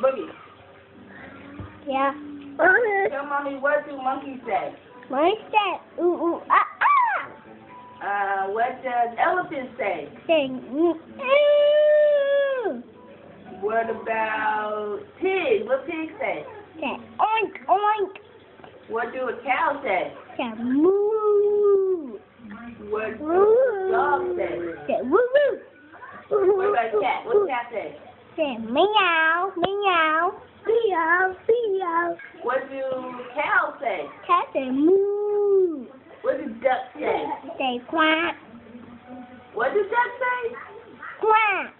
Boogie. Yeah. Tell mommy, what do monkeys say? Monkey say, ooh, ooh, ah, ah. What does elephant say? Say, What about pig? What pig say? say, oink, oink. What do a cow say? Say, moo. What does a dog say? Say, woo, woo. What about a cat? What cat say? Say, meow, meow. Meow, meow. What do cows say? Cat say, moo. What do ducks say? Say, quack, What does duck say? quack.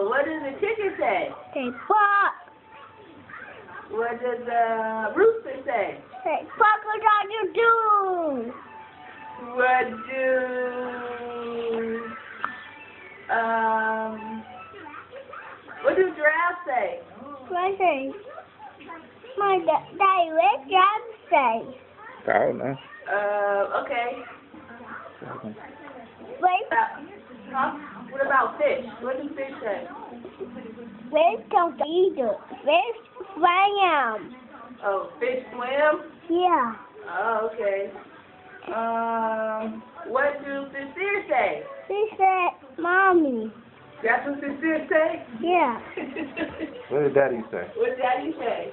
What does the chicken say? Say, quack. What does the rooster say? Say, cock-a-doodle-doo. What do giraffes say? What say? My daddy, what does say? I don't know. Okay. Wait, Huh? What about fish? What do fish say? fish don't eat it. Fish swim. Oh, fish swim? Yeah. Oh, okay. What do sincere say? She said, Mommy. That's what sincere say? Yeah. What did Daddy say? What did daddy say?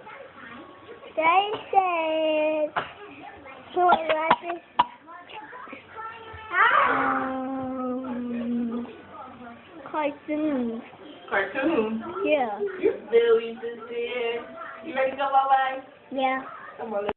They said, what was it? Cartoons. Cartoon? Yeah. You silly sincere. You ready to go, bye-bye? Yeah. Come on,